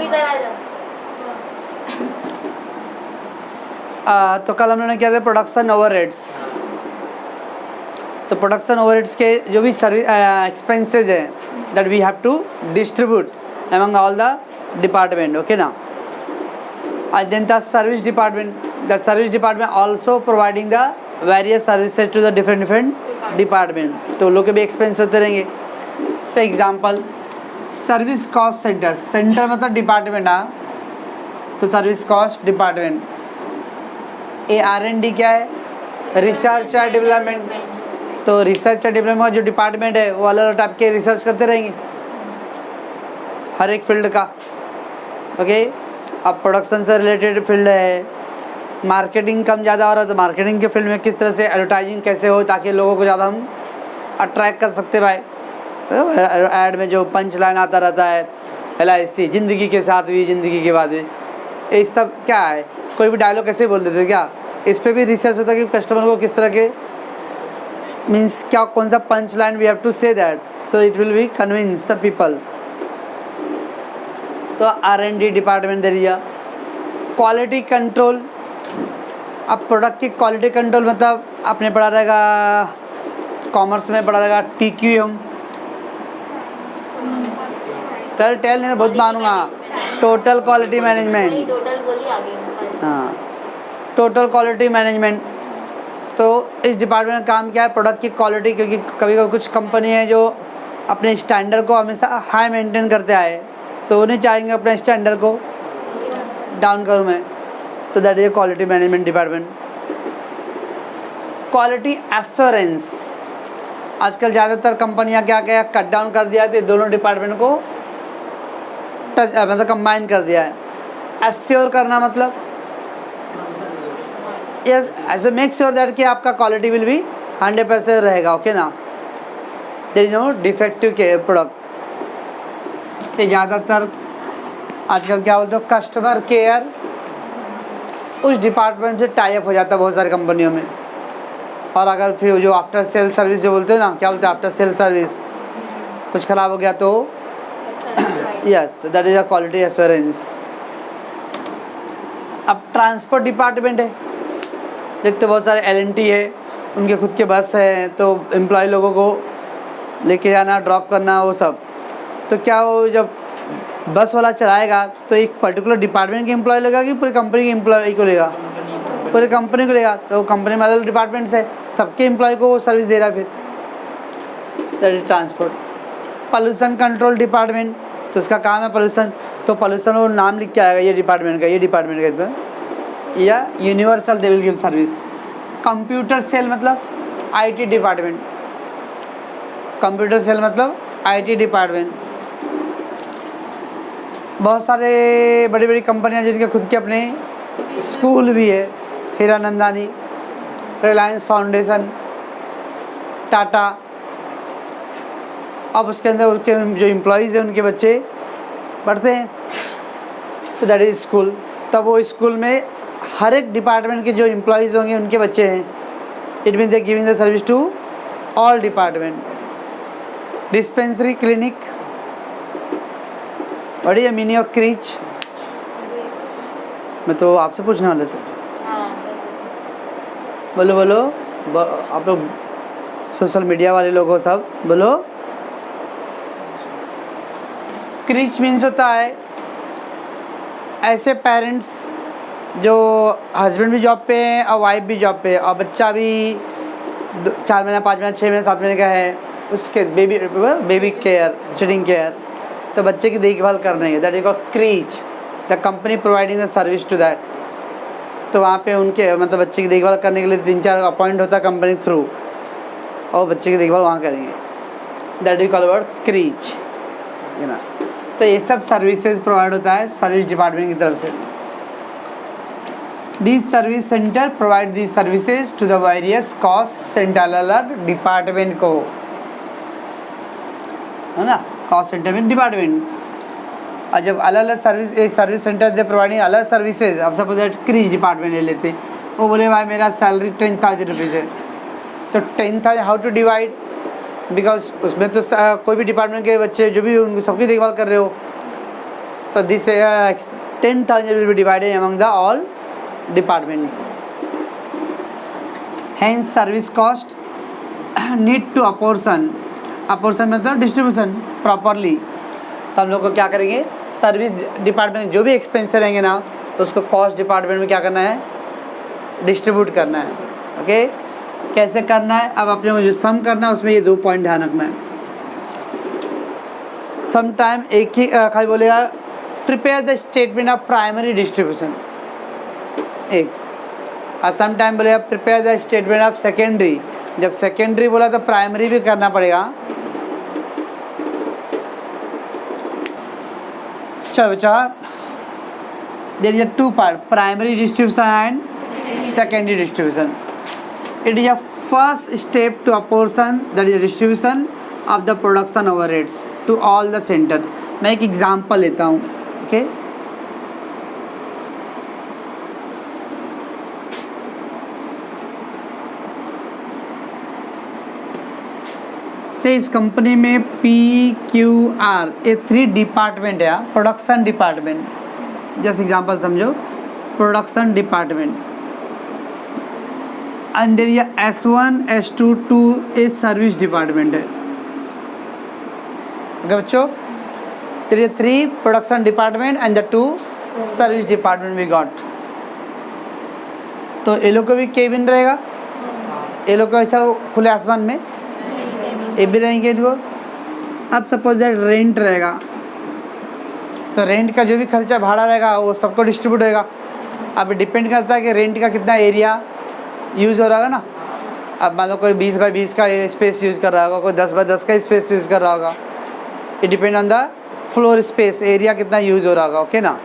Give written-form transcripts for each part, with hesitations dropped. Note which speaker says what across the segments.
Speaker 1: इधर आ जा।
Speaker 2: तो कल हम लोगों ने क्या था प्रोडक्शन ओवरहेड्स। तो प्रोडक्शन ओवरहेड्स के जो भी सर्विस एक्सपेंसेज हैं that we have to distribute among all the department, okay now. And then the service department also providing the various services to the different department. तो लोग के भी expense होते रहेंगे। से example service cost centre, centre मतलब department. तो service cost department. R&D क्या है? Research and development. तो रिसर्च एंड डेवलपमेंट जो डिपार्टमेंट है वो अलग अलग टाइप के रिसर्च करते रहेंगे हर एक फील्ड का, ओके। अब प्रोडक्शन से रिलेटेड फील्ड है, मार्केटिंग कम ज़्यादा हो रहा है तो मार्केटिंग के फील्ड में किस तरह से एडवर्टाइजिंग कैसे हो ताकि लोगों को ज़्यादा हम अट्रैक्ट कर सकते भाई। ऐड में जो पंच लाइन आता रहता है LIC ज़िंदगी के साथ भी ज़िंदगी के बाद भी, ये सब क्या है? कोई भी डायलॉग कैसे बोल देते क्या? इस पर भी रिसर्च होता है कि कस्टमर को किस तरह के मीन्स क्या कौन सा punch line we have to say that so it will be convince the people. तो R&D डिपार्टमेंट दे दिया। क्वालिटी कंट्रोल, अब प्रोडक्ट की क्वालिटी कंट्रोल मतलब आपने पढ़ा रहेगा कॉमर्स में पढ़ा रहेगा TQM। टेल नहीं तो बहुत मानूंगा। Total quality management.
Speaker 1: टोटल बोलिए आगे।
Speaker 2: हाँ, टोटल क्वालिटी मैनेजमेंट। तो इस डिपार्टमेंट का काम क्या है? प्रोडक्ट की क्वालिटी, क्योंकि कभी कभी कुछ कंपनी है जो अपने स्टैंडर्ड को हमेशा हाई मेंटेन करते आए तो वो नहीं चाहेंगे अपने स्टैंडर्ड को डाउन करूँ मैं। तो that is quality management department. Quality assurance, आजकल ज़्यादातर कंपनियां क्या क्या कट डाउन कर दिया है, दोनों डिपार्टमेंट को मतलब कंबाइन कर दिया है। एश्योर करना मतलब यस ऐसे मेक श्योर दैट कि आपका क्वालिटी विल भी 100% रहेगा, ओके ना। देयर इज नो डिफेक्टिव के प्रोडक्ट। ये ज़्यादातर आजकल क्या बोलते हो कस्टमर केयर उस डिपार्टमेंट से टाई अप हो जाता है बहुत सारी कंपनियों में। और अगर फिर जो आफ्टर सेल सर्विस जो बोलते हैं ना, क्या बोलते हैं आफ्टर सेल सर्विस, कुछ ख़राब हो गया तो yes that is a quality assurance. अब ट्रांसपोर्ट डिपार्टमेंट है, देखते बहुत सारे L&T है, उनके खुद के बस है तो एम्प्लॉय लोगों को लेके जाना ड्रॉप करना वो सब। तो क्या वो जब बस वाला चलाएगा तो एक पर्टिकुलर डिपार्टमेंट के एम्प्लॉय लेगा कि पूरी कंपनी के एम्प्लॉय को लेगा? पूरी कंपनी को लेगा। तो कंपनी में अलग डिपार्टमेंट्स है, सबके एम्प्लॉय को वो सर्विस दे रहा है फिर। That is transport. Pollution control department, तो उसका काम है पोल्यूशन। तो पोल्यूशन वो नाम लिख के आएगा ये डिपार्टमेंट का, ये डिपार्टमेंट का, या universal they will give service. Computer cell मतलब IT डिपार्टमेंट। कंप्यूटर सेल मतलब IT डिपार्टमेंट। बहुत सारे बड़ी बड़ी कंपनियां जिनके खुद के अपने स्कूल भी है, हीरानंदानी, रिलायंस फाउंडेशन, टाटा। अब उसके अंदर उनके जो एम्प्लॉयज़ हैं उनके बच्चे पढ़ते हैं तो दैट इज स्कूल। तब वो स्कूल में हर एक डिपार्टमेंट के जो एम्प्लॉयज़ होंगे उनके बच्चे हैं। It mean they giving the service to all department. Dispensary clinic, what is the meaning of creche? मैं तो आपसे पूछने वाले थे। बोलो बोलो आप लोग सोशल मीडिया वाले लोग हो सब, बोलो। क्रीच मीन्स होता है ऐसे पेरेंट्स जो हस्बैंड भी जॉब पे हैं और वाइफ भी जॉब पे है और बच्चा भी 4 महीना 5 महीना 6 महीना 7 महीने का है, उसके बेबी केयर सिटिंग केयर, तो बच्चे की देखभाल करने के that is called creche. The company providing the service to that. तो वहाँ पे उनके मतलब बच्चे की देखभाल करने के लिए 3-4 अपॉइंट होता है कंपनी थ्रू और बच्चे की देखभाल वहाँ करेंगे। दैट इज कॉल्ड क्रीच, है ना। तो ये सब सर्विसेज प्रोवाइड होता है सर्विस डिपार्टमेंट की तरफ से। This service centre provide this services to the various cost centre, अलग डिपार्टमेंट को, है ना, कॉस्ट सेंटर में डिपार्टमेंट। और जब अलग अलग सर्विस एक सर्विस सेंटर दे प्रोवाइडिंग अलग सर्विसेज, अब सपोज दैट क्रीज डिपार्टमेंट ले लेते, वो बोले भाई मेरा सैलरी 10,000 रुपीज़ है, तो 10,000 हाउ टू डिवाइड, बिकॉज उसमें तो कोई भी डिपार्टमेंट के बच्चे जो भी उनको सबकी देखभाल कर रहे हो, तो this 10,000 will be divided among the all departments. Hence service cost need to apportion मतलब डिस्ट्रीब्यूशन प्रॉपरली। तो हम लोग को क्या करेंगे, सर्विस डिपार्टमेंट जो भी एक्सपेंस रहेंगे ना उसको कॉस्ट डिपार्टमेंट में क्या करना है, डिस्ट्रीब्यूट करना है। ओके, कैसे करना है, अब अपने को जो सम करना है उसमें ये 2 पॉइंट ध्यान रखना है। सम टाइम एक ही खाली बोलेगा prepare the statement of primary distribution, एक, और सम टाइम बोलेगा prepare the statement of secondary. जब सेकेंडरी बोला तो प्राइमरी भी करना पड़ेगा। चलो बच्चा, there is a 2 part, primary distribution and secondary distribution. It is a first step to apportion that is distribution of the production overheads to all the centre. मैं एक एग्जांपल लेता हूँ। ओके, से इस कंपनी में PQR ये 3 department है, production department. जैसे एग्जांपल समझो, प्रोडक्शन डिपार्टमेंट एंड देयर ये S1 S2 2 a service department है। ओके बच्चों, देयर ये 3 production department and the 2 service department we got. तो ये लोग को भी केबिन रहेगा, ये लोग को ऐसा खुले आसमान में ये भी रहेंगे वो। अब सपोज दैट रेंट रहेगा, तो रेंट का जो भी खर्चा भाड़ा रहेगा वो सबको डिस्ट्रीब्यूट होगा। अब डिपेंड करता है कि रेंट का कितना एरिया यूज़ हो रहा होगा ना। अब मान लो कोई 20 बाई 20 का स्पेस यूज़ कर रहा होगा, कोई 10 बाई 10 का स्पेस यूज़ कर रहा होगा। It depend on the floor space, area कितना यूज़ हो रहा होगा। ओके ना,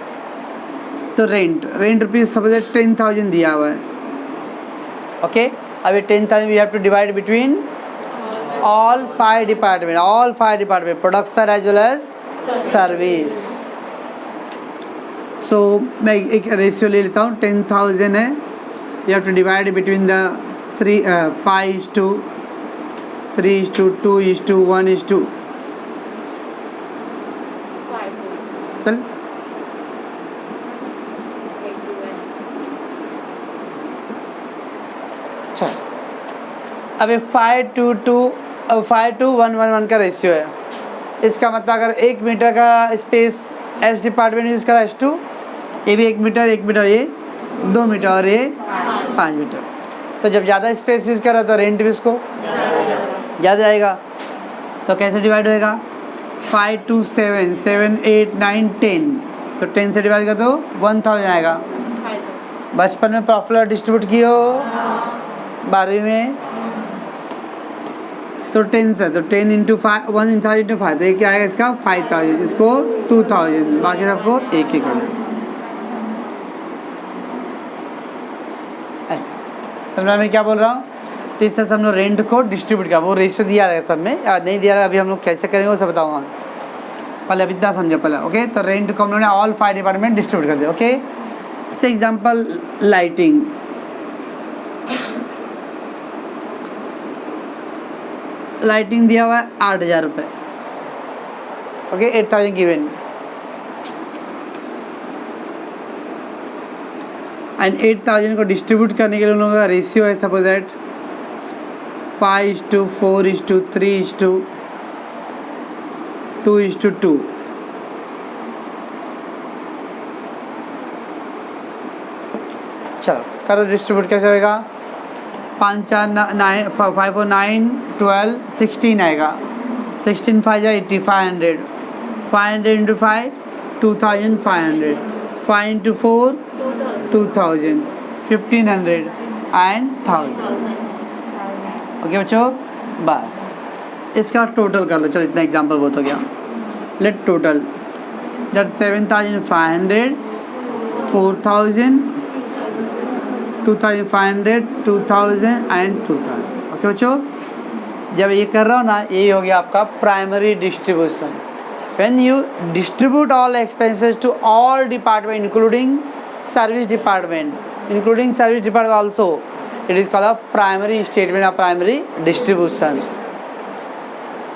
Speaker 2: तो रेंट रुपीज़ सपोज 10,000 दिया हुआ है। ओके, अब ये 10,000 we have to divide between all 5 department, production as well as service. So मैं एक रेशियो ले लेता हूँ, 10,000 है, you have to divide between the 5:3:2:1:, चल चल। अब ये 5:1:1 का रेशियो है। इसका मतलब अगर 1 मीटर का स्पेस एस डिपार्टमेंट यूज़ करा S2, ये भी 1 मीटर ये 2 मीटर और ये 5 मीटर। तो जब ज़्यादा स्पेस यूज़ करा तो रेंट भी इसको ज़्यादा आएगा। तो कैसे डिवाइड होएगा, 5 2 7 7 8 9 10, तो 10 से डिवाइड कर दो 1000 आएगा। बचपन में प्रॉफिट डिस्ट्रीब्यूट किए हो, 12वीं में तो 10 से, तो 10 इंटू 5 1,000 इंटू 5, तो ये क्या आएगा इसका 5,000, इसको 2,000, बाकी सबको एक ही कर दो। ऐसा समझा मैं क्या बोल रहा हूँ। तो इस तरह से हम लोग रेंट को डिस्ट्रीब्यूट किया, वो रेशियो दिया रहेगा सब में, नहीं दिया रहा अभी हम लोग कैसे करेंगे वो सब बताऊँगा। पहले अब इतना समझो पहले। ओके, तो रेंट को हम लोग ने ऑल 5 डिपार्टमेंट डिस्ट्रीब्यूट कर दिया। ओके, से एग्जाम्पल लाइटिंग, लाइटिंग दिया हुआ है 8,000 रुपये। ओके, 8,000 गिवन एंड 8,000 को डिस्ट्रीब्यूट करने के लिए उन लोगों का रेशियो है सपोज दैट 5:4:3:2:2। चलो करो डिस्ट्रीब्यूट कैसे होएगा, 5 4 9 5 4 9 12 16 आएगा। 16 5 80 500, 500 इंटू 5 2,500, 5 इंटू 4 2,000, 1,500 एंड 1,000। ओके बच्चों, बस इसका टोटल कर लो। चलो इतना एग्जांपल बहुत हो गया। Let total that 7,500 4,000 2,500 2,000 and 2,000। Okay बच्चों, जब ये कर रहा हूँ ना, यही हो गया आपका primary distribution. When you distribute all expenses to all department including service department also, it is called a primary statement of primary distribution.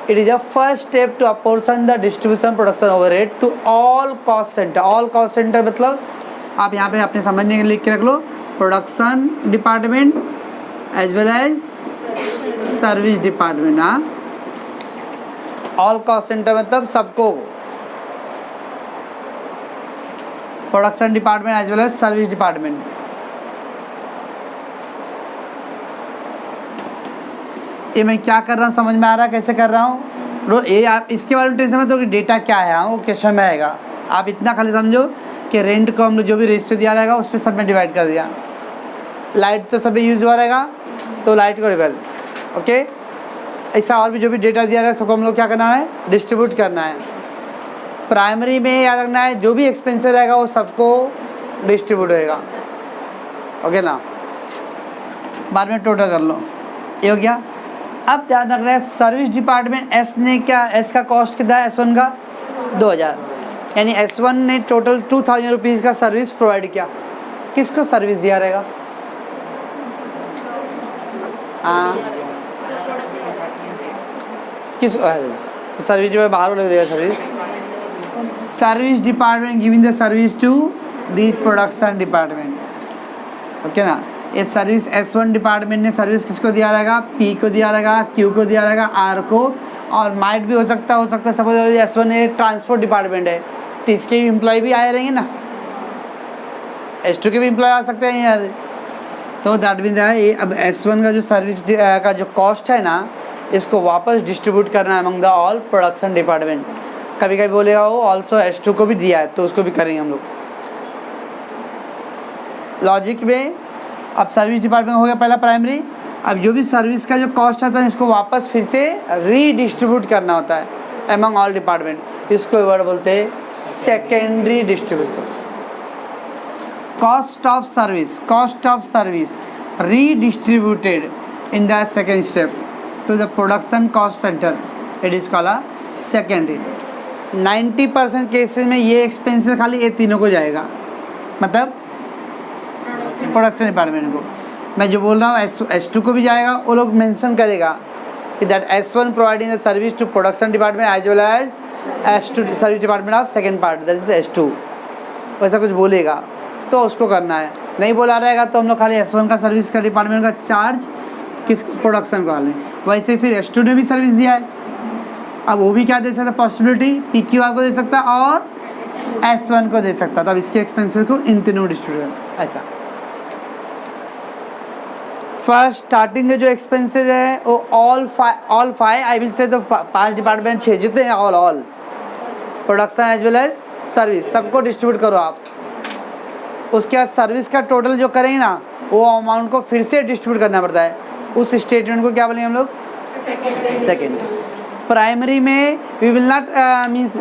Speaker 2: It is a first step to apportion the distribution production overhead to all cost center. All cost center मतलब आप यहाँ पे अपने समझने के लिए लिख के रख लो, production department as well as service department. हाँ, ऑल कॉस्ट सेंटर मतलब सबको, production department as well as service department. ये मैं क्या कर रहा हूँ समझ में आ रहा है कैसे कर रहा हूँ? ये आप इसके बारे में टेंशन मत हो कि डेटा क्या है, हाँ वो क्वेश्चन में आएगा। आप इतना खाली समझो कि रेंट को हम लोग जो भी रेशियो दिया रहेगा उस पर सब में डिवाइड कर दिया। लाइट तो सभी यूज हुआ रहेगा तो लाइट को डिवाइड, ओके। ऐसा और भी जो भी डेटा दिया रहेगा सबको हम लोग क्या करना है, डिस्ट्रीब्यूट करना है। प्राइमरी में याद रखना है जो भी एक्सपेंसर रहेगा वो सबको डिस्ट्रीब्यूट होएगा, ओके ना। बाद में टोटल कर लो, ये हो गया। अब ध्यान रखना है सर्विस डिपार्टमेंट एस ने क्या, एस का कॉस्ट कितना है S1 का 2000, यानी S1 ने टोटल 2000 रुपीज़ का सर्विस प्रोवाइड किया। किसको सर्विस दिया रहेगा? हाँ, किस सर्विस जो है बाहर लग देगा service. Service department giving the service to this production department, okay ना। ये सर्विस S1 डिपार्टमेंट ने सर्विस किसको दिया रहेगा? P को दिया रहेगा, Q को दिया रहेगा, R को, और माइट भी हो सकता है सपोज S1 एक ट्रांसपोर्ट डिपार्टमेंट है तो इसके एम्प्लॉय भी आए रहेंगे ना, S2 के भी एम्प्लॉय आ सकते हैं यार। तो दैट मीन्स ये अब S1 का जो सर्विस का जो कॉस्ट है ना, इसको वापस डिस्ट्रीब्यूट करना है among the all production department. कभी कभी बोलेगा वो ऑल्सो S2 को भी दिया है तो उसको भी करेंगे हम लोग लॉजिक में। अब सर्विस डिपार्टमेंट हो गया पहला प्राइमरी। अब जो भी सर्विस का जो कॉस्ट आता है इसको वापस फिर से रीडिस्ट्रीब्यूट करना होता है अमंग ऑल डिपार्टमेंट। इसको वर्ड बोलते हैं secondary distribution. Cost of service redistributed in the second step to the production cost centre, it is called a secondary. 90% cases में ये एक्सपेंसेस खाली ये तीनों को जाएगा, मतलब प्रोडक्शन डिपार्टमेंट को। मैं जो बोल रहा हूँ S2 को भी जाएगा, वो लोग मेंशन करेगा कि that S1 providing the service to production department as well as S2 service department of second part that is S2, वैसा कुछ बोलेगा तो उसको करना है। नहीं बोला रहेगा तो हम लोग खाली S1 का सर्विस का डिपार्टमेंट का चार्ज किस प्रोडक्शन को डालें। वैसे फिर S2 ने भी सर्विस दिया है, अब वो भी क्या दे सकता है पॉसिबिलिटी, PQR को दे सकता है और S1 को दे सकता है। तो अब इसके एक्सपेंसेस को इन तीनों डिस्ट्रीब्यूट ऐसा। फर्स्ट स्टार्टिंग के जो एक्सपेंसेस है वो all five I will say, तो 5 डिपार्टमेंट 6 जितने हैं all production as well as service सबको डिस्ट्रीब्यूट करो आप। उसके बाद सर्विस का टोटल जो करेंगे ना वो अमाउंट को फिर से डिस्ट्रीब्यूट करना पड़ता है। उस स्टेटमेंट को क्या बोलेंगे हम लोग? सेकेंड। प्राइमरी में we will not means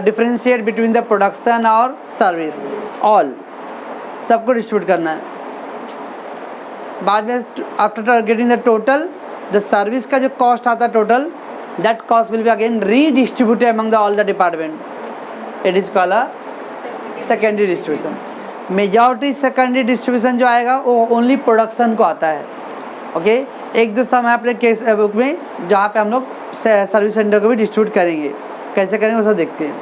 Speaker 2: differentiate between the production और सर्विस, ऑल सबको डिस्ट्रीब्यूट करना है। बाद में after getting the total the service का जो कॉस्ट आता है total, that cost will be again redistributed among the all the department, it is called a secondary distribution. Majority secondary distribution जो आएगा वो ओनली प्रोडक्शन को आता है, ओके। एक दो समय अपने केस बुक में जहाँ पे हम लोग सर्विस सेंटर को भी डिस्ट्रीब्यूट करेंगे, कैसे करेंगे वो सब देखते हैं।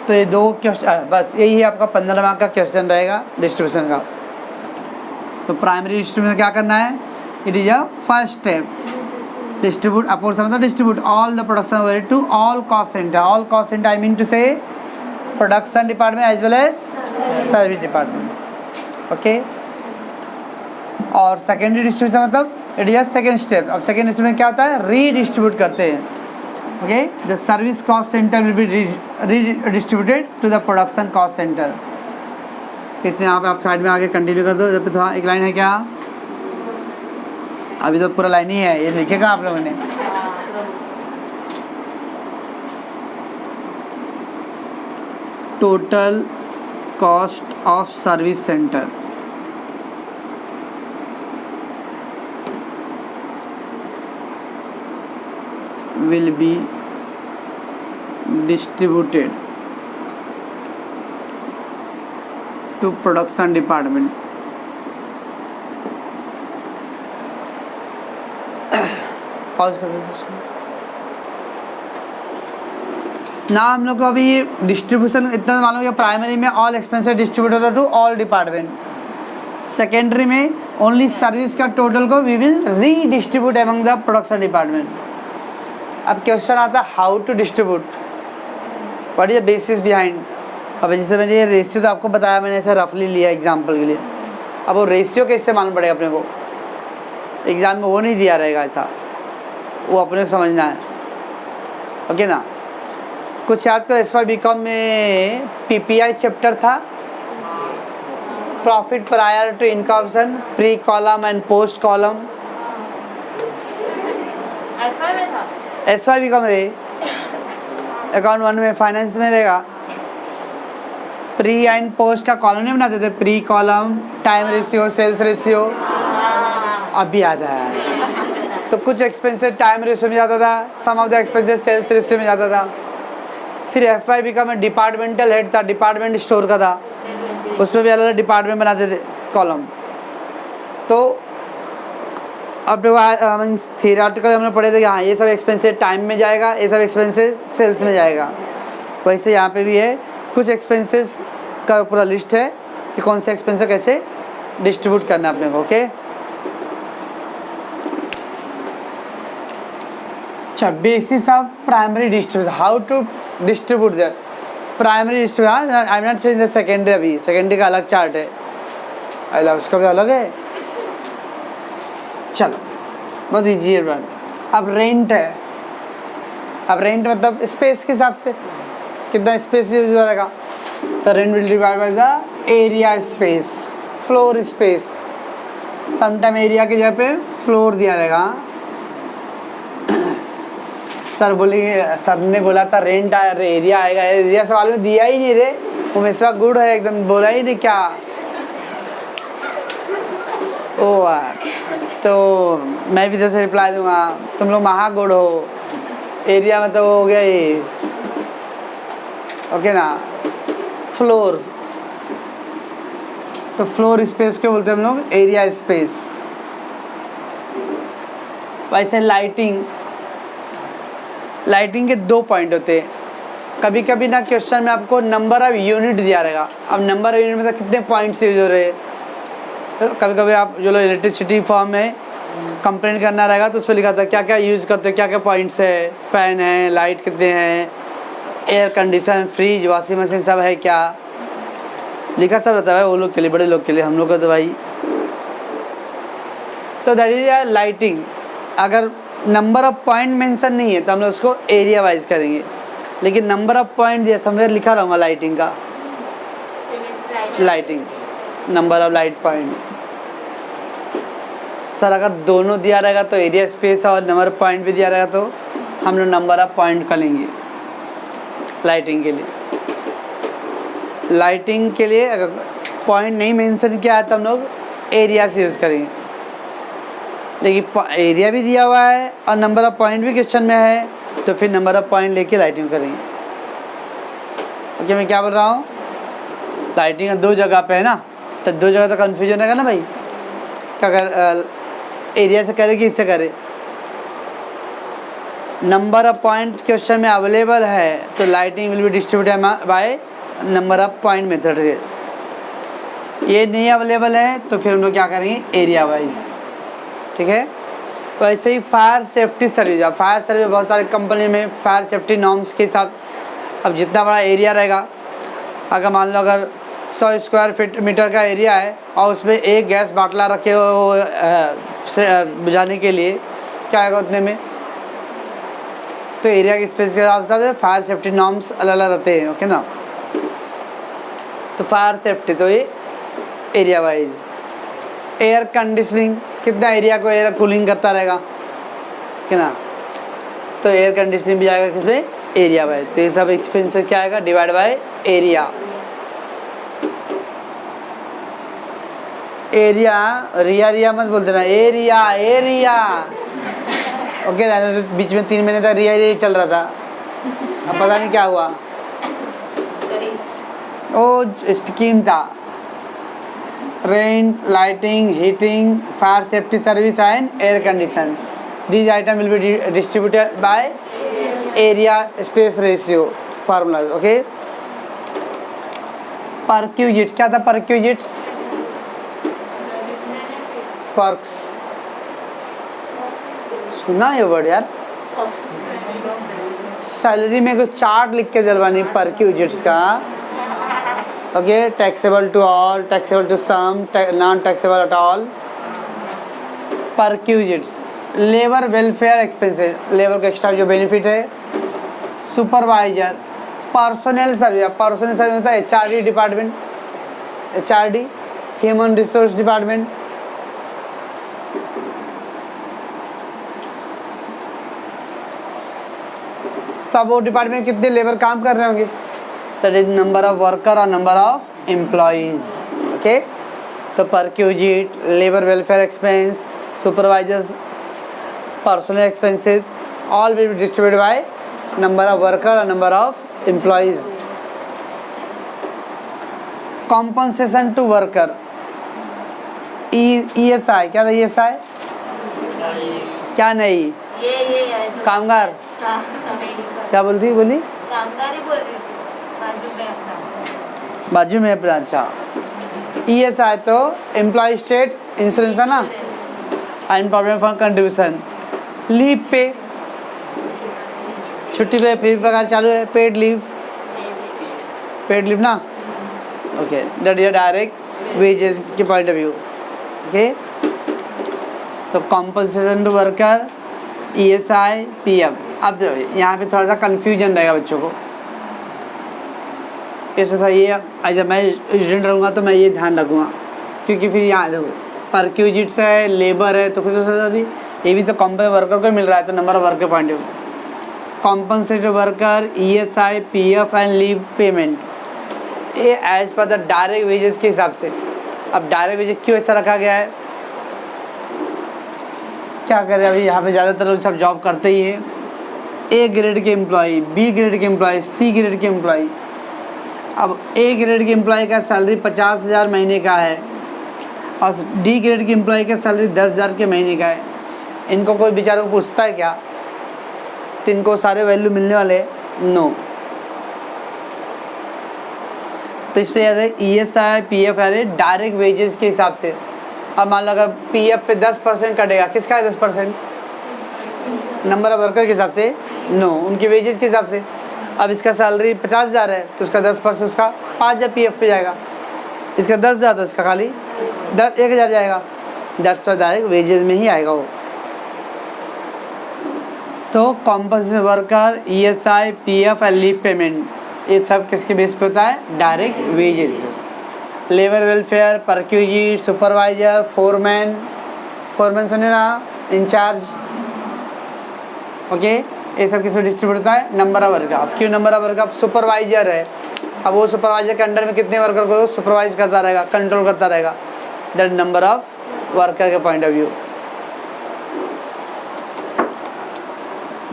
Speaker 2: तो ये 2 क्वेश्चन, बस यही आपका 15 मार्क का क्वेश्चन रहेगा डिस्ट्रीब्यूशन का। तो प्राइमरी डिस्ट्रीब्यूशन क्या करना है? It is a first step, distribute apportion मतलब distribute all the production overhead to all cost center. All cost center I mean to say production department as well as service department, okay. और secondary distribution मतलब it is a second step. अब second step में क्या होता है? Redistribute करते हैं, okay. The service cost center will be redistributed to the production cost center. इसमें यहाँ पे आप साइड में आगे कंटिन्यू कर दो। जब थोड़ा एक लाइन है क्या? अभी तो पूरा लाइन ही है, ये लिखेगा आप लोगों ने। Total cost of service centre will be distributed to production department. Pause कर दो। ना हम लोग को अभी डिस्ट्रीब्यूशन इतना मालूम है, प्राइमरी में all expenses distributed to all department, secondary में ओनली सर्विस का टोटल को we will redistribute among the production department. अब क्वेश्चन आता है how to distribute, what is the basis behind. अब जैसे मैंने ये रेशियो तो आपको बताया, मैंने ऐसे रफली लिया एग्जाम्पल के लिए। अब वो रेशियो कैसे मालूम पड़ेगा अपने को, एग्जाम में वो नहीं दिया रहेगा ऐसा, वो अपने को समझना है, ओके ना। कुछ याद करो, एस वाई बीकॉम में पीपीआई चैप्टर था, profit prior to income, pre column and post column. S Y BCom रहे, अकाउंट 1 में फाइनेंस में रहेगा, प्री एंड पोस्ट का कॉलम नहीं बनाते थे, pre column, time ratio, sales ratio, अभी आता है। तो कुछ एक्सपेंसेस टाइम रेशियो में जाता था, sum of the expenses sales ratio में जाता था। फिर एफ वाई बीकॉम में डिपार्टमेंटल हेड था, डिपार्टमेंट स्टोर का था, उसमें भी अलग अलग डिपार्टमेंट बनाते थे कॉलम। तो अब मीन्स थियरेटिकल हमने पढ़े थे कि हाँ ये सब एक्सपेंसेस टाइम में जाएगा, ये सब एक्सपेंसेस सेल्स में जाएगा। वैसे यहाँ पे भी है, कुछ एक्सपेंसेस का पूरा लिस्ट है कि कौन से एक्सपेंसेस कैसे डिस्ट्रीब्यूट करना है अपने को, ओके। अच्छा, basis of primary distribution, how to distribute that primary distribution. I am not saying the secondary, अभी सेकेंडरी का अलग चार्ट है, अलग उसका भी अलग है। चलो बहुत ईजी है बात। अब रेंट है, अब रेंट मतलब स्पेस के हिसाब से कितना स्पेस यूज हो रहेगा, तो rent will divide by the area space, floor space. Sometime area की जगह पे फ्लोर दिया रहेगा। सर ने बोला था रेंट एरिया आएगा, एरिया सवाल में दिया ही नहीं रे, वो मिश्रा गुड है एकदम, बोला ही नहीं क्या। ओ यार, तो मैं भी जैसे रिप्लाई दूंगा, तुम लोग महागुड़ हो, एरिया में तो हो गया ये, ओके ना। फ्लोर, तो फ्लोर स्पेस क्यों बोलते हैं हम लोग, एरिया स्पेस। वैसे लाइटिंग, लाइटिंग के 2 पॉइंट होते हैं। कभी कभी ना क्वेश्चन में आपको नंबर ऑफ यूनिट दिया रहेगा, अब नंबर ऑफ यूनिट में तो कितने पॉइंट्स यूज हो रहे हैं, तो कभी कभी आप जो लोग इलेक्ट्रिसिटी फॉर्म में कंप्लेंट करना रहेगा तो उस पर लिखा था क्या क्या यूज़ करते हो, क्या क्या पॉइंट्स है, फ़ैन है, लाइट कितने हैं, air condition, fridge, washing machine सब है क्या, लिखा सब रहता है वो लोग के लिए, बड़े लोग के लिए, हम लोग का तो भाई। तो दैट इज लाइटिंग। अगर नंबर ऑफ पॉइंट मेंशन नहीं है तो हम लोग उसको एरिया वाइज करेंगे, लेकिन नंबर ऑफ पॉइंट दिया समवेयर लिखा रहूँगा लाइटिंग का, lighting number of light point. Sir अगर दोनों दिया रहेगा तो एरिया स्पेस और नंबर ऑफ पॉइंट भी दिया रहेगा तो हम लोग नंबर ऑफ पॉइंट का लेंगे लाइटिंग के लिए। लाइटिंग के लिए अगर पॉइंट नहीं मेंशन किया है तो हम लोग एरिया से यूज़ करेंगे, लेकिन एरिया भी दिया हुआ है और नंबर ऑफ पॉइंट भी क्वेश्चन में है तो फिर नंबर ऑफ पॉइंट लेके लाइटिंग करेंगे। ओके, मैं क्या बोल रहा हूँ, लाइटिंग 2 जगह पे है ना, तो 2 जगह तो कन्फ्यूजन रहेगा ना भाई, क्या कर एरिया से करे कि इससे करे। नंबर ऑफ पॉइंट क्वेश्चन में अवेलेबल है तो lighting will be distributed by number of point method से। ये नहीं अवेलेबल है तो फिर हम लोग क्या करेंगे, एरिया वाइज, ठीक है। वैसे ही फायर सेफ्टी सर्विस, अब फायर सर्विस बहुत सारे कंपनी में फायर सेफ्टी नॉर्म्स के हिसाब, अब जितना बड़ा एरिया रहेगा, अगर मान लो अगर 100 स्क्वायर फीट मीटर का एरिया है और उसमें एक गैस बाटला रखे हो बुझाने के लिए, क्या आएगा उतने में, तो एरिया के स्पेस के हिसाब से फायर सेफ्टी नॉर्म्स अलग अलग रहते हैं, ओके ना। तो फायर सेफ्टी तो ये एरिया वाइज। एयर कंडीशनिंग, कितना एरिया को एयर कूलिंग करता रहेगा, है ना, तो एयर कंडीशनिंग भी आएगा किसमें, एरिया वाइज। तो ये सब एक्सपेंसेस क्या आएगा, डिवाइड बाय एरिया। एरिया, रिया रिया मत बोलते ना, एरिया एरिया, ओके ना। तो बीच में 3 महीने तक रिया रिया चल रहा था, अब पता नहीं क्या हुआ, वो स्कीम था rent, lighting, heating, fire safety service and air condition. These item will be distributed by area space ratio. Formulas. Okay, perquisite क्या था? परक्यूजिट्स पर्क्स, सुना ये वर्ड यार? सैलरी में कुछ चार्ट लिख के दिलवानी परक्यूजिट्स का। Okay, taxable to all, taxable to some, non taxable at all. Perquisites labour welfare expenses, labour का एक्स्ट्रा जो बेनिफिट है। Supervisor personal service, personal service होता है HRD department, HRD human resource department. तब वो डिपार्टमेंट कितने labour काम कर रहे होंगे? That is number of worker और नंबर ऑफ एम्प्लॉइज। ओके, तो perquisite, labour welfare expense, supervisors, personal expenses, all will be distributed by number of worker और number of employees. Compensation to worker, ESI क्या था? ESI क्या नहीं?
Speaker 1: ये
Speaker 2: कामगार क्या बोलती बोली?
Speaker 1: कामगार ही बोल रही थी,
Speaker 2: बाजू में अपना। अच्छा, ESI तो एम्प्लॉय स्टेट इंश्योरेंस था ना, and provident fund contribution. Leave pay, छुट्टी पे फी प्रकार चालू है, पेड लीव, पेड लीव ना। Okay, that is direct wages के पॉइंट ऑफ व्यू। ओके, तो compensation to worker, ESI, PF। अब यहाँ पे थोड़ा सा कंफ्यूजन रहेगा बच्चों को, ऐसा था ये। जब मैं स्टूडेंट रहूँगा तो मैं ये ध्यान रखूँगा, क्योंकि फिर यहाँ देखो परक्यूजिट्स है, लेबर है, तो कुछ ये भी तो कॉम्पन वर्कर को मिल रहा है, तो number of worker point of view. Compensated worker, ESI, PF and leave payment, ये as per the direct wages के हिसाब से। अब डायरेक्ट वेजेस क्यों ऐसा रखा गया है? क्या करें, अभी यहाँ पे ज़्यादातर लोग सब जॉब करते ही हैं। A ग्रेड के एम्प्लॉई, B ग्रेड के एम्प्लॉई, C ग्रेड के एम्प्लॉई। अब A ग्रेड के एम्प्लॉई का सैलरी 50,000 महीने का है और D ग्रेड के एम्प्लॉई का सैलरी 10,000 के महीने का है। इनको कोई बेचारों को पूछता है क्या? तो इनको सारे वैल्यू मिलने वाले? नो। तो इसलिए याद है ESI, PF है डायरेक्ट वेजेस के हिसाब से। अब मान लो अगर PF पे 10% कटेगा, किसका है 10%? नंबर ऑफ वर्कर के हिसाब से? नो, उनके वेजेस के हिसाब से। अब इसका सैलरी 50,000 है तो उसका 10% उसका 5,000 PF पे जाएगा। इसका 10,000 तो इसका खाली 1,000 जाएगा। 10,000 डायरेक्ट वेजेस में ही आएगा वो। तो कॉम्पनसेशन वर्कर, ESI, PF और लीव पेमेंट, ये सब किसके बेस पे होता है? Direct wages. Labour welfare, perquisite, supervisor, foreman, foreman सुने ना, इंचार्ज। ओके, ये सब किसमें डिस्ट्रीब्यूट होता है? Number of worker. अब क्यों नंबर ऑफ वर्कर? अब सुपरवाइजर है, अब वो सुपरवाइजर के अंडर में कितने वर्कर को सुपरवाइज करता रहेगा, कंट्रोल करता रहेगा, दैट नंबर ऑफ वर्कर के point of view.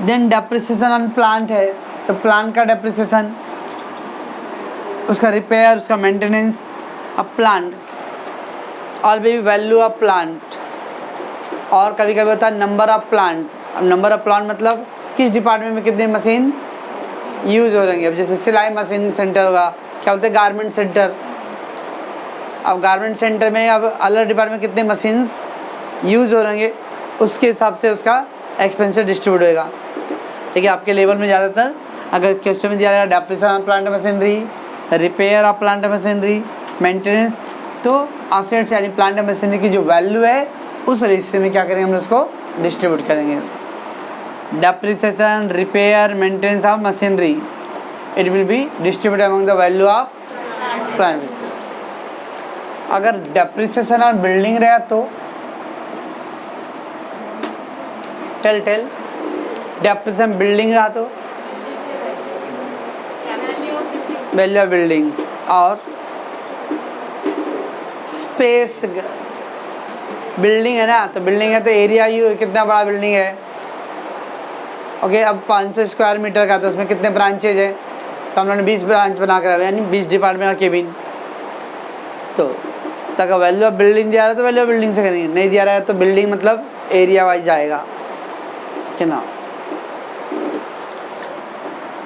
Speaker 2: Then depreciation on plant है, तो प्लांट का डेप्रिसिएशन, उसका रिपेयर, उसका मेंटेनेंस। अब प्लांट और भी वैल्यू ऑफ प्लांट, और कभी कभी होता है नंबर ऑफ प्लांट। अब नंबर ऑफ प्लांट मतलब किस डिपार्टमेंट में कितने मशीन यूज़ हो रही है। अब जैसे सिलाई मशीन सेंटर होगा, क्या बोलते हैं गारमेंट सेंटर। अब गारमेंट सेंटर में अब अलग डिपार्टमेंट में कितने मशीन्स यूज़ हो रहे हैं, उसके हिसाब से उसका एक्सपेंसेस डिस्ट्रीब्यूट होगा। देखिए आपके लेवल में ज़्यादातर अगर क्वेश्चन में दिया जाएगा depreciation of plant machinery, repair of plant machinery, maintenance, तो असेट्स यानी प्लांट मशीनरी की जो वैल्यू है उस रजिस्टर में क्या करेंगे, हम उसको डिस्ट्रीब्यूट करेंगे। Depreciation, repair, maintenance of machinery, it will be distributed among the value of plant. अगर डेप्रिसिएशन ऑन बिल्डिंग रहा तो टेल डेप्रिसिएशन बिल्डिंग रहा तो वैल्यू ऑफ बिल्डिंग, और स्पेस बिल्डिंग है ना, तो बिल्डिंग है तो एरिया यू कितना बड़ा बिल्डिंग है। ओके, अब 500 स्क्वायर मीटर का, तो उसमें कितने ब्रांचेज है, तो हम लोगों ने 20 ब्रांच बना कर, यानी 20 डिपार्टमेंट का केबिन। तो तक वैल्यू ऑफ बिल्डिंग दिया रहा है तो वैल्यू ऑफ बिल्डिंग से करेंगे, नहीं दिया रहा है तो बिल्डिंग मतलब एरिया वाइज जाएगा, क्या ना।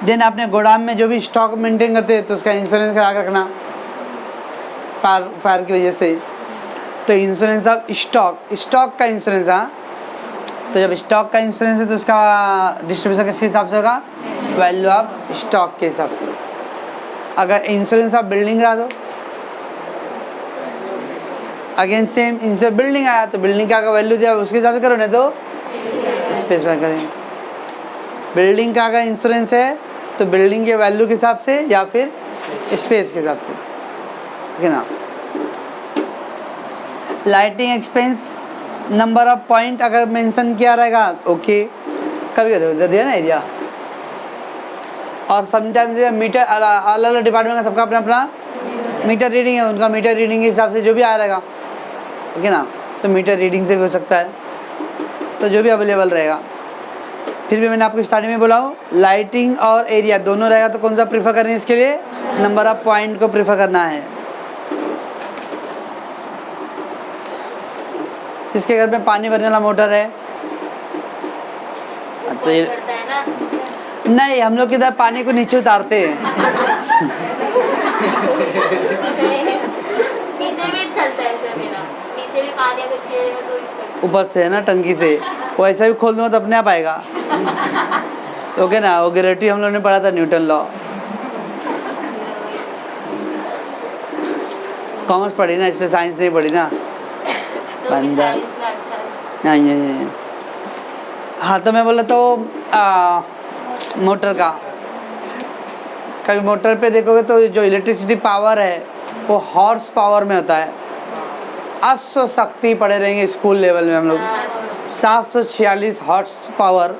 Speaker 2: देन आपने गोदाम में जो भी स्टॉक मेंटेन करते हैं तो उसका इंश्योरेंस करा के रखना, फायर की वजह से। तो इंश्योरेंस ऑफ स्टॉक का इंश्योरेंस, हाँ। तो जब स्टॉक का इंश्योरेंस है तो उसका डिस्ट्रीब्यूशन किस हिसाब से होगा, वैल्यू ऑफ स्टॉक के हिसाब से। अगर इंश्योरेंस ऑफ बिल्डिंग रहा तो अगेन सेम, इनसे बिल्डिंग आया तो बिल्डिंग का वैल्यू दिया उसके हिसाब से करो, नहीं तो स्पेसिफाई करेंगे। बिल्डिंग का अगर इंश्योरेंस है तो बिल्डिंग के वैल्यू के हिसाब से या फिर स्पेस के हिसाब से, ठीक है ना। Lighting expense number of point अगर मेंशन किया रहेगा ओके, कभी कभी दिया ना एरिया। और समटाइम्स मीटर अलग अलग डिपार्टमेंट का सबका अपना अपना मीटर रीडिंग है, उनका मीटर रीडिंग के हिसाब से जो भी आ रहेगा, ठीक है ना। तो मीटर रीडिंग से भी हो सकता है, तो जो भी अवेलेबल रहेगा। फिर भी मैंने आपको स्टार्टिंग में बोला हो लाइटिंग और एरिया दोनों रहेगा तो कौन सा प्रीफर करना है, इसके लिए नंबर ऑफ पॉइंट को प्रीफर करना है। जिसके घर में पानी भरने वाला मोटर है तो ये
Speaker 1: करता है ना,
Speaker 2: नहीं, हम लोग किधर पानी को नीचे उतारते हैं।
Speaker 1: नीचे भी चलता है सर मेरा, नीचे भी पानी अगर छेड़ेगा तो इसका
Speaker 2: ऊपर से है ना, टंकी से, वो ऐसा भी खोल दूँगा तो अपने आप आएगा। ओके ना, वो ग्रेविटी हम लोगों ने पढ़ा था, न्यूटन लॉ। कॉमर्स पढ़ी ना, इसलिए साइंस नहीं पढ़ी ना।
Speaker 1: तो
Speaker 2: बंदा।
Speaker 1: साइंस में अच्छा है।
Speaker 2: नहीं। हाँ, तो मैं बोला तो मोटर का, कभी मोटर पे देखोगे तो जो इलेक्ट्रिसिटी पावर है वो हॉर्स पावर में होता है। अश्व शक्ति पढ़े रहेंगे स्कूल लेवल में हम लोग। 746 हॉर्स पावर,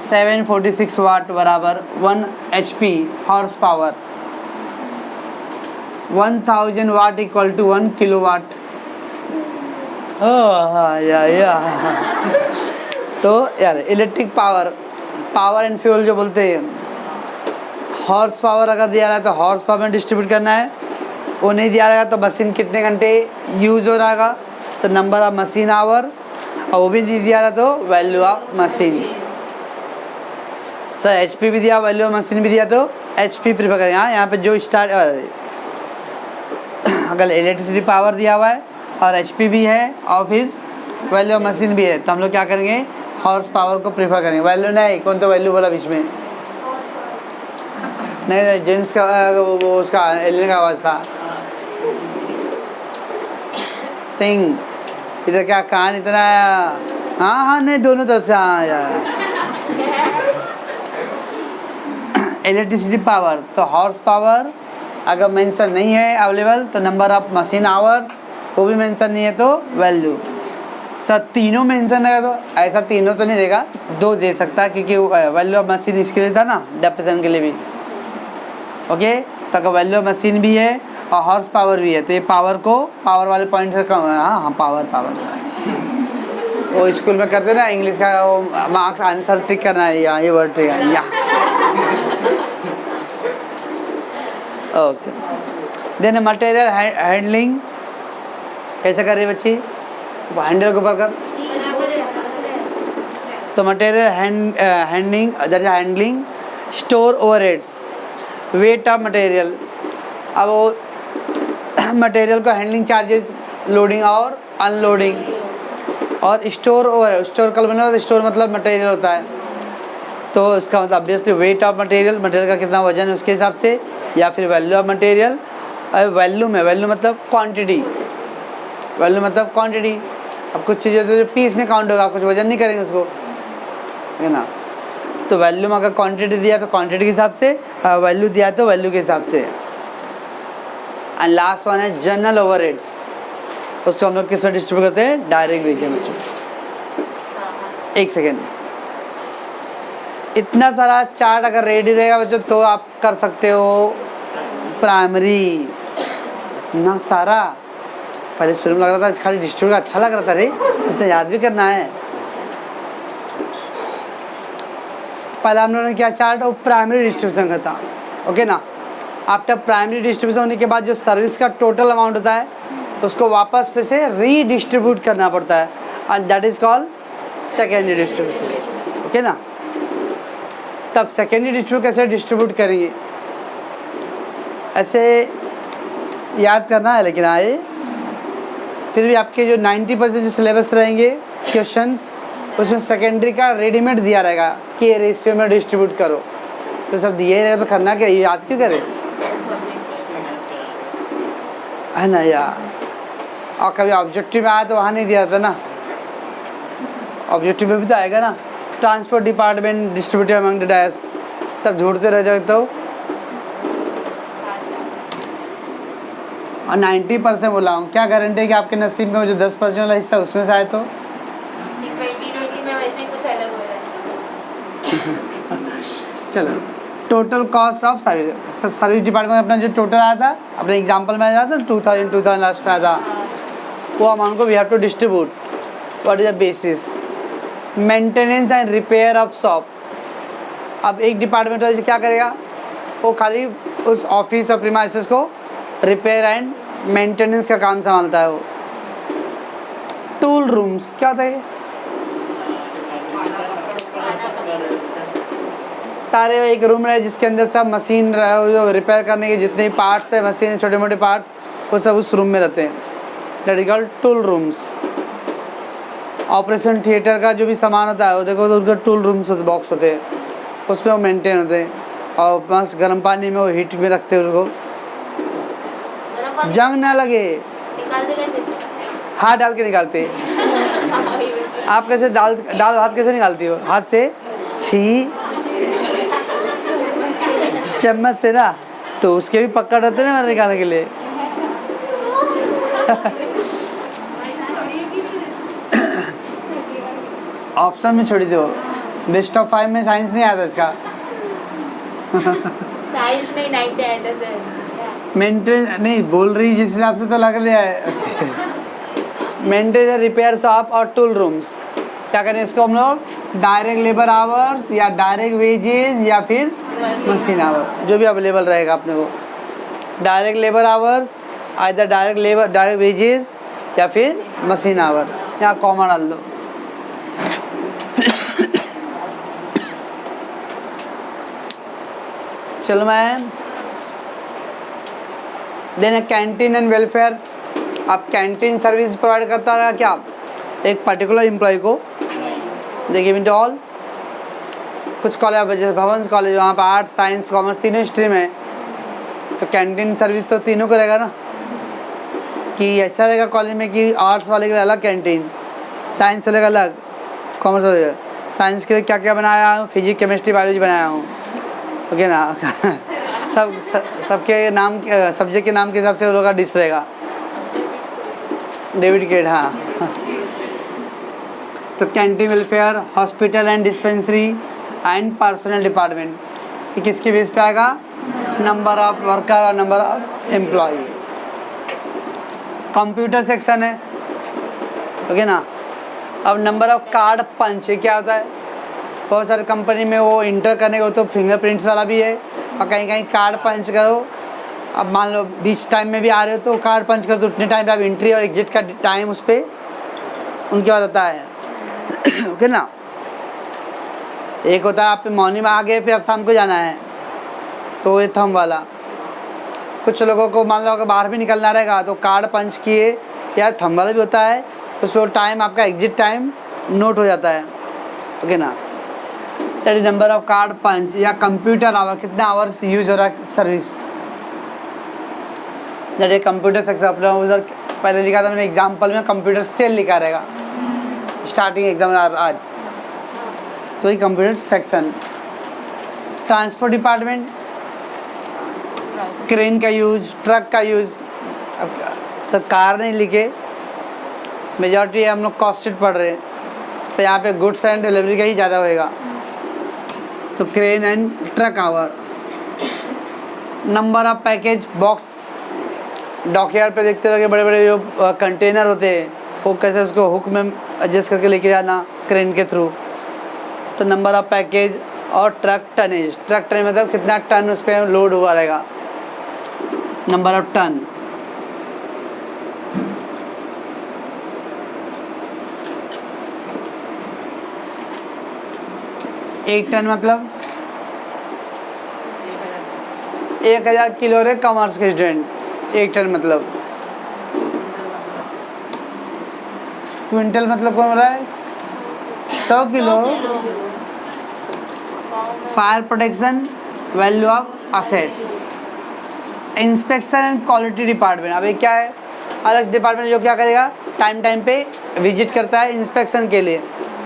Speaker 2: 746 वाट बराबर 1 HP horse power. 1000 watt equal to 1 kilowatt. या तो यार इलेक्ट्रिक पावर एंड फ्यूल जो बोलते हैं, हॉर्स पावर अगर दिया रहा है तो हॉर्स पावर में डिस्ट्रीब्यूट करना है। वो नहीं दिया रहेगा तो मशीन कितने घंटे यूज़ हो रहेगा तो नंबर ऑफ मशीन आवर, और वो भी नहीं दिया रहा तो value of machine. Sir HP भी दिया, वैल्यू ऑफ मशीन भी दिया तो HP प्रीफर करेंगे। हाँ, यहाँ पे जो स्टार्ट अगर इलेक्ट्रिसिटी पावर दिया हुआ है और HP भी है और फिर वैल्यू ऑफ मशीन भी है तो हम लोग क्या करेंगे, हॉर्स पावर को प्रीफर करेंगे। वैल्यू नहीं, कौन तो वैल्यू बोला बीच में, नहीं जेंट्स का वो उसका एलियन का आवाज़ था। सिंह इधर क्या कान इतना, हाँ नहीं दोनों तरफ से, हाँ यार। इलेक्ट्रिसिटी पावर तो हॉर्स पावर अगर मेंशन नहीं है अवेलेबल तो नंबर ऑफ मशीन आवर, वो भी मेंशन नहीं है तो वैल्यू। सर तीनों मेंशन है तो ऐसा तीनों तो नहीं देगा, 2 दे सकता है क्योंकि वैल्यू ऑफ मशीन इसके लिए था ना, डेफिनेशन के लिए भी। ओके, तो अगर वैल्यू ऑफ मशीन भी है और हॉर्स पावर भी है तो ये पावर को पावर वाले पॉइंट से कम, हाँ पावर वो स्कूल में करते ना इंग्लिश का, वो मार्क्स आंसर टिक करना है, या ये वर्ड टिक है या। ओके, देन मटेरियल हैंडलिंग कैसे कर रही है बच्ची, हैंडल के ऊपर कर। तो material handling, handling store overheads, weight of material. अब वो मटेरियल को हैंडलिंग चार्जेस, लोडिंग और अनलोडिंग, और स्टोर ओवर, स्टोर कल बना तो स्टोर मतलब मटेरियल होता है, तो इसका मतलब obviously weight of material, material का कितना वजन है उसके हिसाब से, या फिर वैल्यू ऑफ मटेरियल। वैल्यू में, वैल्यू मतलब क्वांटिटी, वैल्यू मतलब क्वांटिटी। अब कुछ चीज़ें तो पीस में काउंट होगा, कुछ वजन नहीं करेंगे उसको, है ना। तो वैल्यू में अगर क्वांटिटी दिया तो क्वांटिटी के हिसाब से, वैल्यू दिया तो वैल्यू के हिसाब से। एंड लास्ट वन है जनरल ओवरहेड्स, उसको हम लोग किस में डिस्ट्रीब्यूट करते हैं, डायरेक्ट वेज में बच्चों। एक सेकेंड, इतना सारा चार्ट अगर रेडी रहेगा बच्चों तो आप कर सकते हो प्राइमरी। इतना सारा पहले शुरू में लग रहा था खाली डिस्ट्रीब्यूट अच्छा लग रहा था रे, इतना याद भी करना है। पहले हम लोगों ने क्या चार्ट, वो प्राइमरी डिस्ट्रीब्यूशन का था, ओके ना। आफ्टर प्राइमरी डिस्ट्रीब्यूशन होने के बाद जो सर्विस का टोटल अमाउंट होता है उसको वापस फिर से रीडिस्ट्रीब्यूट करना पड़ता है, and that is called secondary distribution, okay ना। तब सेकेंडरी डिस्ट्रीब्यूट कैसे डिस्ट्रीब्यूट करेंगे, ऐसे याद करना है। लेकिन आए फिर भी आपके जो 90% जो सिलेबस रहेंगे क्वेश्चंस, उसमें सेकेंडरी का रेडीमेड दिया रहेगा कि ये रेशियो में डिस्ट्रीब्यूट करो। तो सब दिए रहेगा तो करना क्या, ये याद क्यों करें, है ना यार। और कभी ऑब्जेक्टिव में आया तो वहाँ नहीं दिया था ना, ऑब्जेक्टिव में भी तो आएगा ना, transport department distributed among the dash, तब ढूंढते रह जाओ तो। और 90% बोला हूँ, क्या गारंटी है कि आपके नसीब में वो जो 10% वाला हिस्सा उसमें से आए तो।
Speaker 1: 2020 में वैसे ही कुछ अलग हो रहा है।
Speaker 2: चलो, total cost of service department में अपना जो टोटल आया था, अपने एग्जांपल में आया था 2000 लास्ट में आया था, वो अमाउंट को we have to distribute. What is the basis, maintenance and repair of shop. अब एक डिपार्टमेंट वाला क्या करेगा, वो खाली उस ऑफिस और प्रीमाइसेस को रिपेयर एंड मेंटेनेंस का काम संभालता है। वो टूल रूम्स क्या होता है ये, सारे एक रूम रहे जिसके अंदर सब मशीन जो रिपेयर करने के जितने पार्ट्स है, मशीन छोटे मोटे पार्ट्स, वो सब उस रूम में रहते हैं, that is called tool rooms. Operation theatre का जो भी सामान होता है वो देखो तो उनका टूल रूम्स होते, बॉक्स होते हैं, उसमें वो मेंटेन होते हैं। और बस गर्म पानी में वो हीट में रखते हैं उसको, जंग ना लगे।
Speaker 1: निकालते कैसे?
Speaker 2: हाथ डाल के निकालते हैं। आप कैसे दाल भात कैसे निकालती हो, हाथ से छी चम्मच से ना, तो उसके भी पकड़ रहते ना मैंने निकालने के लिए। ऑप्शन में छोड़ी दो, बेस्ट ऑफ 5 में साइंस नहीं आता इसका।
Speaker 1: साइंस में 90 आया था सर।
Speaker 2: मेंटेन नहीं बोल रही जिस हिसाब से तो लग रहा है। मेंटेन रिपेयर शॉप और टूल रूम्स, क्या करें इसको हम लोग, डायरेक्ट लेबर आवर्स या डायरेक्ट वेजेस या फिर मशीन आवर, जो भी अवेलेबल रहेगा अपने को। Direct labour hours, either direct wages या फिर मशीन आवर, यहाँ कॉमा डाल दो। चलो मैं देन कैंटीन एंड वेलफेयर। आप कैंटीन सर्विस प्रोवाइड करता रहा क्या, एक पर्टिकुलर एम्प्लॉय को, दे गिव इट ऑल। कुछ कॉलेज जैसे भवंस कॉलेज, वहाँ पर आर्ट्स साइंस कॉमर्स तीनों स्ट्रीम है, तो कैंटीन सर्विस तो तीनों को रहेगा ना। कि ऐसा रहेगा कॉलेज में कि आर्ट्स वाले के लिए अलग कैंटीन, साइंस वाले का अलग, कॉमर्स वाले का। साइंस के लिए क्या क्या बनाया हूँ, फिजिक्स केमिस्ट्री बायोलॉजी बनाया हूँ, ओके ना। सबके नाम, सब्जेक्ट के नाम के हिसाब से वो लोग का डिश रहेगा। डेविड केड, हाँ। तो canteen welfare, hospital and dispensary and personnel department, ये किसके बेस पे आएगा, नंबर ऑफ वर्कर और number of employ. Computer section है, ओके ना। अब नंबर ऑफ कार्ड पंच, क्या होता है, बहुत सारे कंपनी में वो इंटर करने को तो फिंगरप्रिंट्स वाला भी है, और कहीं कहीं कार्ड पंच करो। अब मान लो बीच टाइम में भी आ रहे हो तो कार्ड पंच करो, तो उतने टाइम पे आप एंट्री और एग्जिट का टाइम उस पर उनके बाद होता है, ओके ना। एक होता है आप मॉर्निंग में आ गए फिर अब शाम को जाना है, तो ये थंब वाला। कुछ लोगों को मान लो अगर बाहर भी निकलना रहेगा तो कार्ड पंच किए, या थंब वाला भी होता है, उस पर टाइम आपका एग्जिट टाइम नोट हो जाता है, ओके ना। That is number of card punch. या कंप्यूटर आवर, कितना आवर्स यूज हो रहा है service, that is computer section. अपना उधर पहले लिखा था मैंने एग्जाम्पल में, कंप्यूटर सेल लिखा रहेगा स्टार्टिंग एग्जाम आज, तो ये computer section. Transport department, crane का यूज, ट्रक का यूज। अब सब कार नहीं लिखे, मेजॉरिटी हम लोग कॉस्टेड पढ़ रहे हैं, तो यहाँ पे गुड्स एंड डिलीवरी का ही ज़्यादा होएगा, तो crane and truck hour. Number of package box, dockyard पे देखते रहोगे बड़े बड़े जो कंटेनर होते हैं, वो कैसे उसको हुक में एडजस्ट करके लेके जाना क्रेन के थ्रू, तो नंबर ऑफ पैकेज। और ट्रक टनेज, ट्रक टन मतलब कितना टन उस पर लोड हुआ रहेगा, नंबर ऑफ टन। एक टन मतलब 1000 किलो रहे कॉमर्स के स्टूडेंट, 1 टन मतलब क्विंटल मतलब कौन हो रहा है 100 kilo. Fire protection value of assets. Inspection and quality department, अब ये क्या है, अलग डिपार्टमेंट जो क्या करेगा, टाइम टाइम पे विजिट करता है इंस्पेक्शन के लिए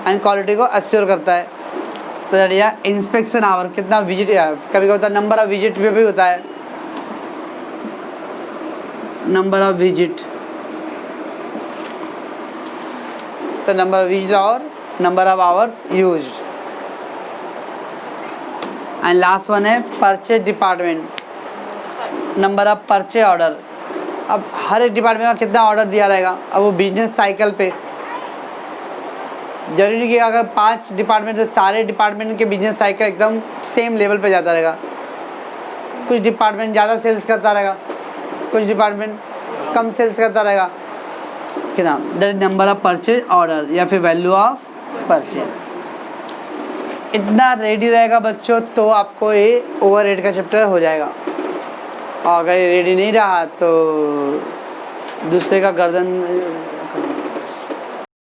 Speaker 2: एंड क्वालिटी को अश्योर करता है। तो या इंस्पेक्शन आवर कितना विजिट, कभी कभी होता है नंबर ऑफ विजिट पे भी होता है, नंबर ऑफ विजिट, तो नंबर ऑफ विजिट और number of hours used. And last one है purchase department, number of purchase order. अब हर एक डिपार्टमेंट का कितना ऑर्डर दिया रहेगा, अब वो बिजनेस साइकिल पे जरूरी नहीं कि अगर 5 डिपार्टमेंट तो सारे डिपार्टमेंट के बिजनेस साइकिल एकदम सेम लेवल पे जाता रहेगा। कुछ डिपार्टमेंट ज़्यादा सेल्स करता रहेगा, कुछ डिपार्टमेंट कम सेल्स करता रहेगा, कि ना that number of purchase order या फिर वैल्यू ऑफ परचेज। इतना रेडी रहेगा बच्चों तो आपको ये ओवरहेड का चैप्टर हो जाएगा, और अगर ये रेडी नहीं रहा तो दूसरे का गर्दन